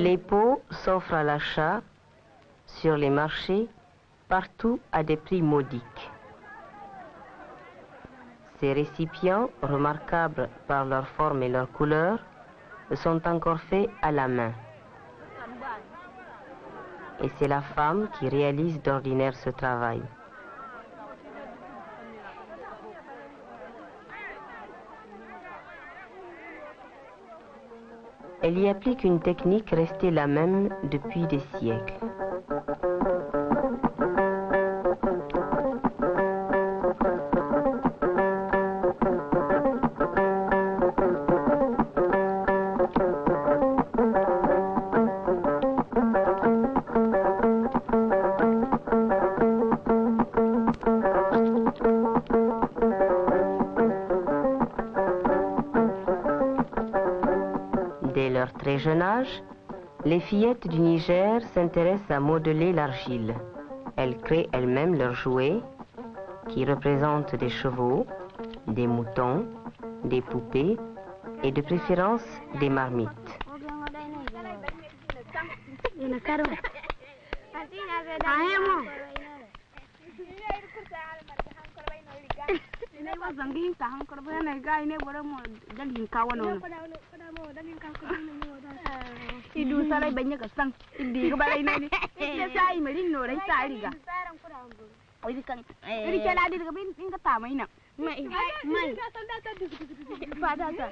Les pots s'offrent à l'achat sur les marchés, partout à des prix modiques. Ces récipients, remarquables par leur forme et leur couleur, sont encore faits à la main. Et c'est la femme qui réalise d'ordinaire ce travail. Elle y applique une technique restée la même depuis des siècles. Dès leur très jeune âge, les fillettes du Niger s'intéressent à modeler l'argile. Elles créent elles-mêmes leurs jouets qui représentent des chevaux, des moutons, des poupées et de préférence des marmites. Idu sarai banyak kesang. Idi ke balai ni. Dia sai mering no rai sai riga. Oi kan. Iri cala di ke bin ke ta mai na. Mai. Pada sa.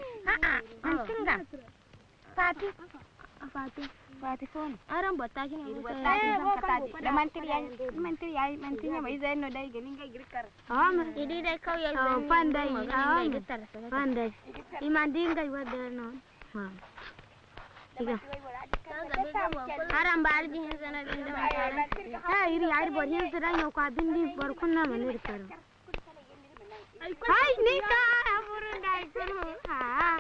Tinggal. Pati. Pati. Pati son. Aram bata ki ni. Da mantrinya mai zai no dai ganin ga girkar. Idi dai kau ya. Pandai. Pandai. Imandin ga wada no. Aram bar di sana iri air बढ़िया से रही हो का दिन भी बरखुन ना मने करो हाय निका अपुर डाई करो हां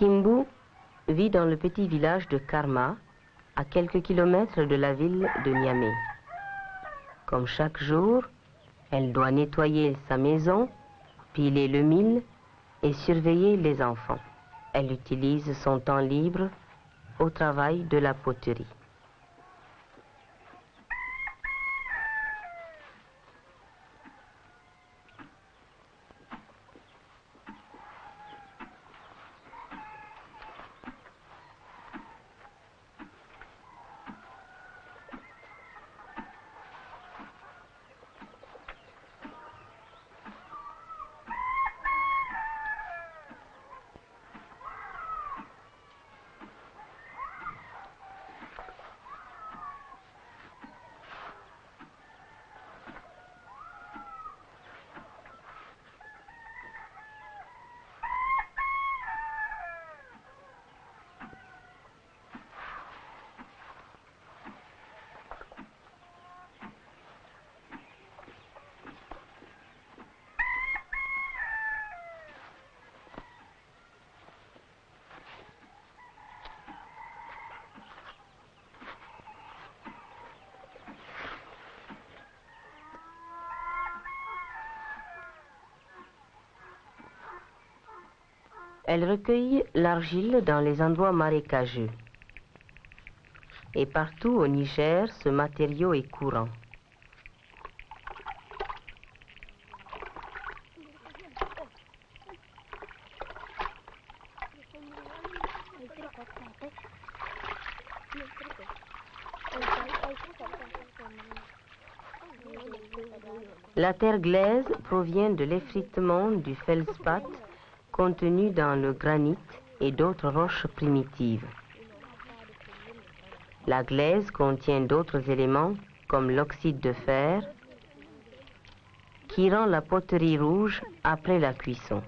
Kimbu vit dans le petit village de Karma, à quelques kilomètres de la ville de Niamey. Comme chaque jour, elle doit nettoyer sa maison, piler le mil et surveiller les enfants. Elle utilise son temps libre au travail de la poterie. Elle recueille l'argile dans les endroits marécageux. Et partout au Niger, ce matériau est courant. La terre glaise provient de l'effritement du feldspath contenu dans le granit et d'autres roches primitives. La glaise contient d'autres éléments comme l'oxyde de fer qui rend la poterie rouge après la cuisson.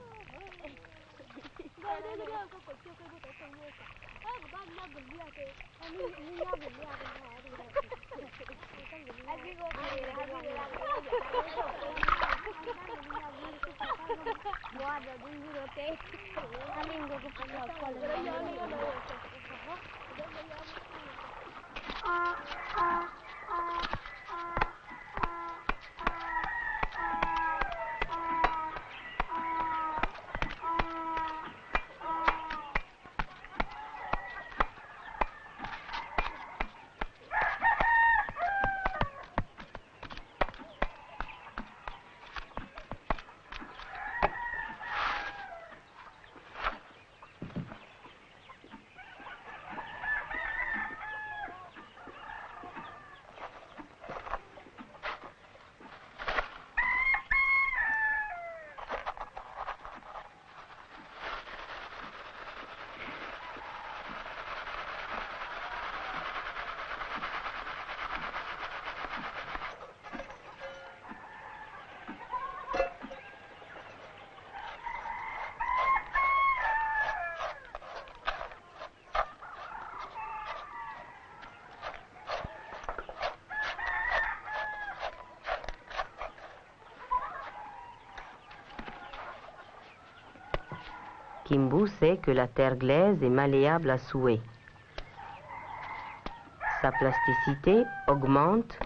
Kimbu sait que la terre glaise est malléable à souhait. Sa plasticité augmente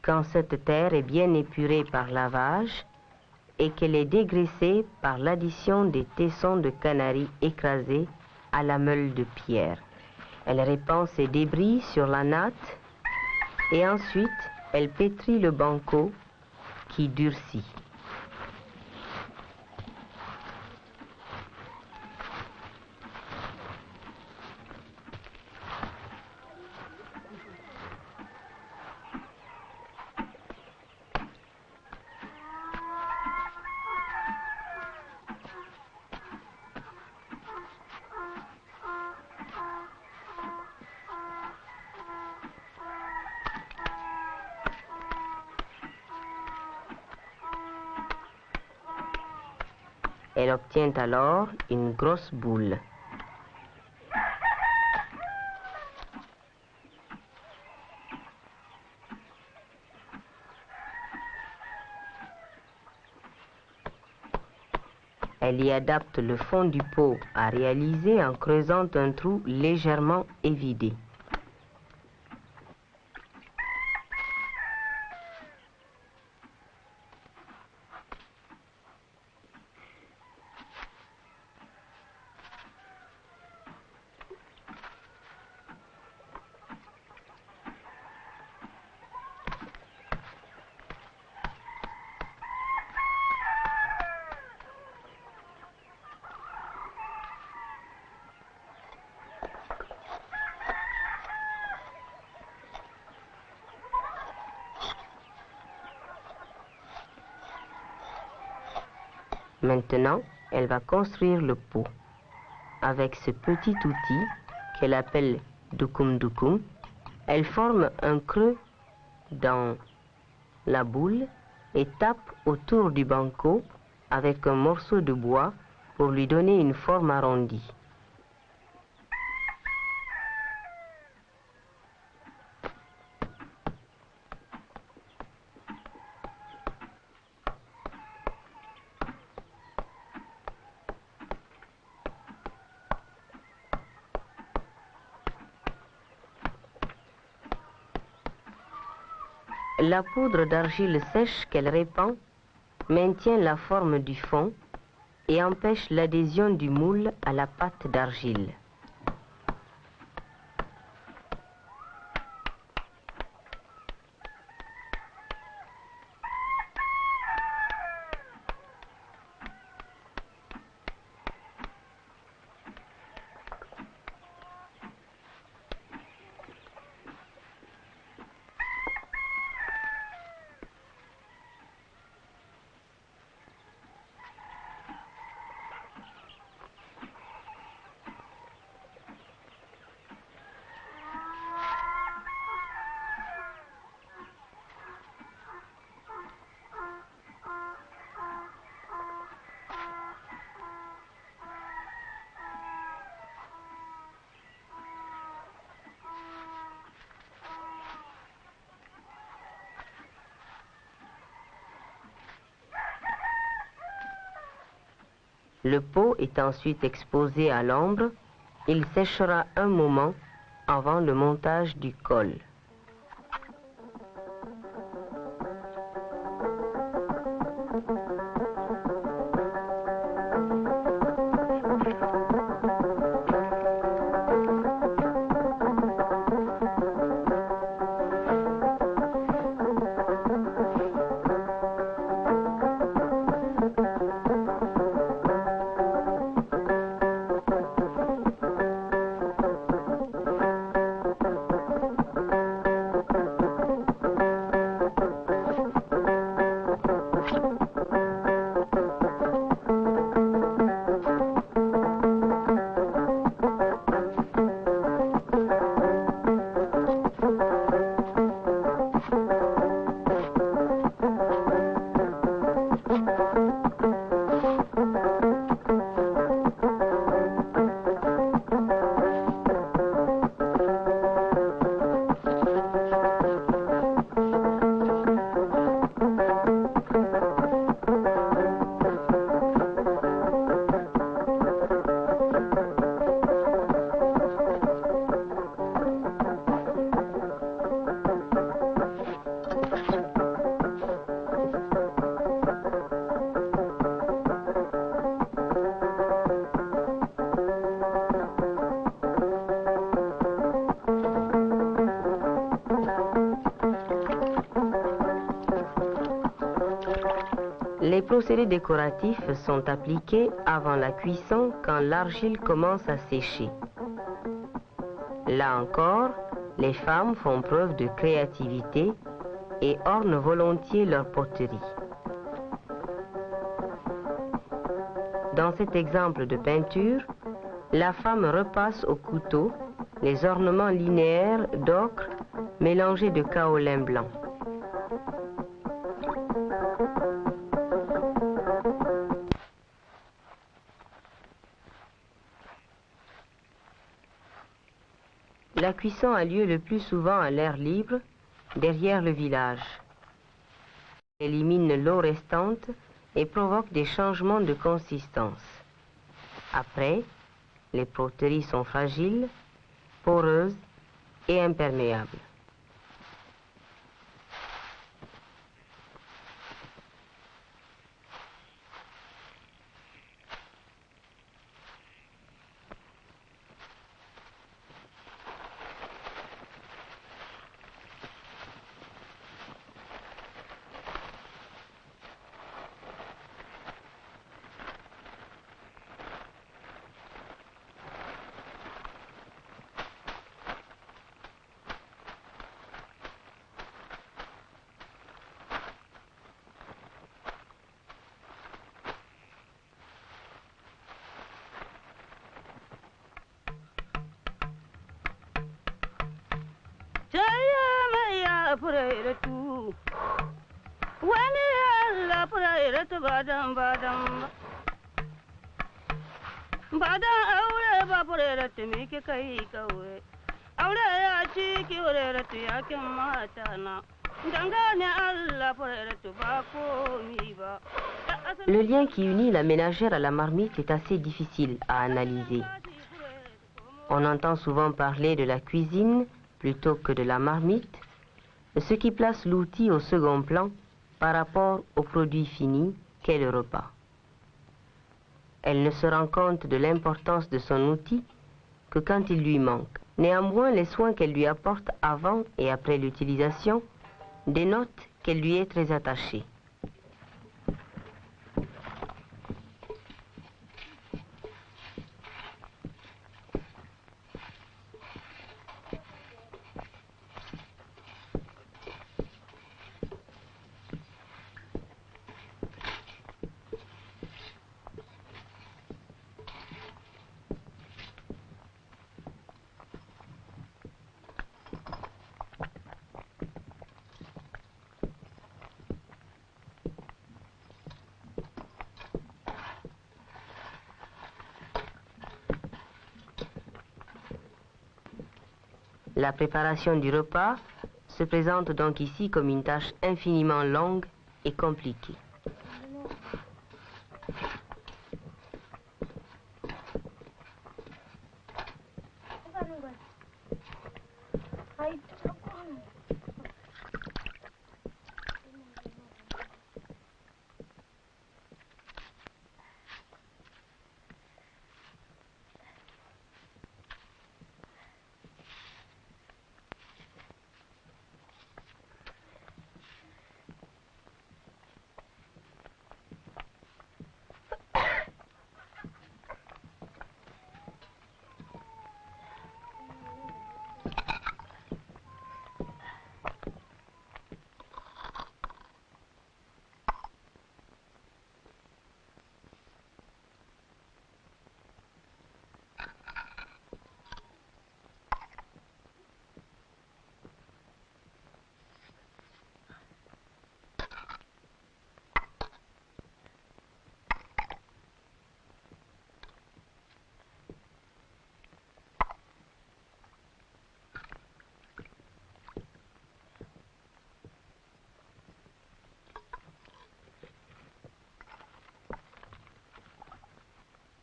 quand cette terre est bien épurée par lavage et qu'elle est dégraissée par l'addition des tessons de canaries écrasés à la meule de pierre. Elle répand ses débris sur la natte et ensuite elle pétrit le banco qui durcit. Elle obtient alors une grosse boule. Elle y adapte le fond du pot à réaliser en creusant un trou légèrement évidé. Maintenant, elle va construire le pot. Avec ce petit outil qu'elle appelle dukum dukum, elle forme un creux dans la boule et tape autour du banco avec un morceau de bois pour lui donner une forme arrondie. La poudre d'argile sèche qu'elle répand maintient la forme du fond et empêche l'adhésion du moule à la pâte d'argile. Le pot est ensuite exposé à l'ombre. Il séchera un moment avant le montage du col. Les procédés décoratifs sont appliqués avant la cuisson quand l'argile commence à sécher. Là encore, les femmes font preuve de créativité et ornent volontiers leur poterie. Dans cet exemple de peinture, la femme repasse au couteau les ornements linéaires d'ocre mélangés de kaolin blanc. La cuisson a lieu le plus souvent à l'air libre, derrière le village. Elle élimine l'eau restante et provoque des changements de consistance. Après, les poteries sont fragiles, poreuses et imperméables. Le lien qui unit la ménagère à la marmite est assez difficile à analyser. On entend souvent parler de la cuisine plutôt que de la marmite, ce qui place l'outil au second plan par rapport au produit fini qu'est le repas. Elle ne se rend compte de l'importance de son outil que quand il lui manque. Néanmoins, les soins qu'elle lui apporte avant et après l'utilisation dénotent qu'elle lui est très attachée. La préparation du repas se présente donc ici comme une tâche infiniment longue et compliquée.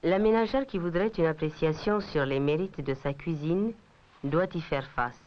La ménagère qui voudrait une appréciation sur les mérites de sa cuisine doit y faire face.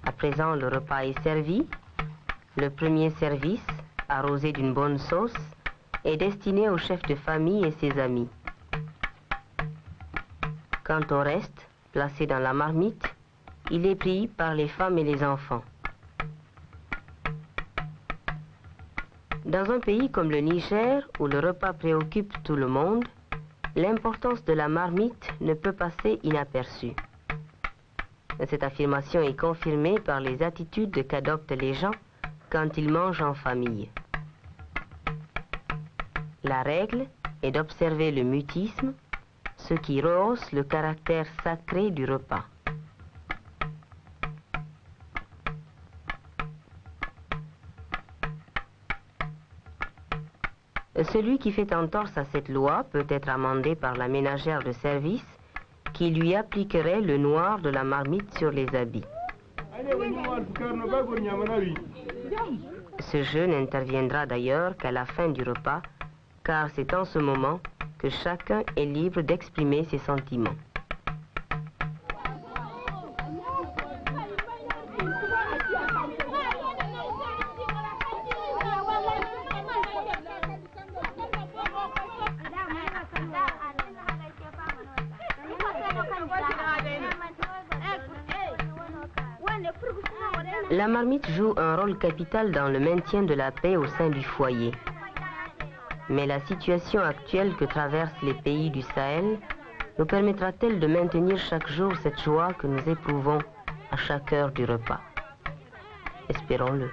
À présent, le repas est servi. Le premier service, arrosé d'une bonne sauce, est destiné au chef de famille et ses amis. Quant au reste, placé dans la marmite, il est pris par les femmes et les enfants. Dans un pays comme le Niger, où le repas préoccupe tout le monde, l'importance de la marmite ne peut passer inaperçue. Cette affirmation est confirmée par les attitudes qu'adoptent les gens quand ils mangent en famille. La règle est d'observer le mutisme, ce qui rehausse le caractère sacré du repas. Celui qui fait entorse à cette loi peut être amendé par la ménagère de service qui lui appliquerait le noir de la marmite sur les habits. Ce jeu n'interviendra d'ailleurs qu'à la fin du repas, car c'est en ce moment que chacun est libre d'exprimer ses sentiments. La marmite joue un rôle capital dans le maintien de la paix au sein du foyer. Mais la situation actuelle que traversent les pays du Sahel nous permettra-t-elle de maintenir chaque jour cette joie que nous éprouvons à chaque heure du repas? Espérons-le.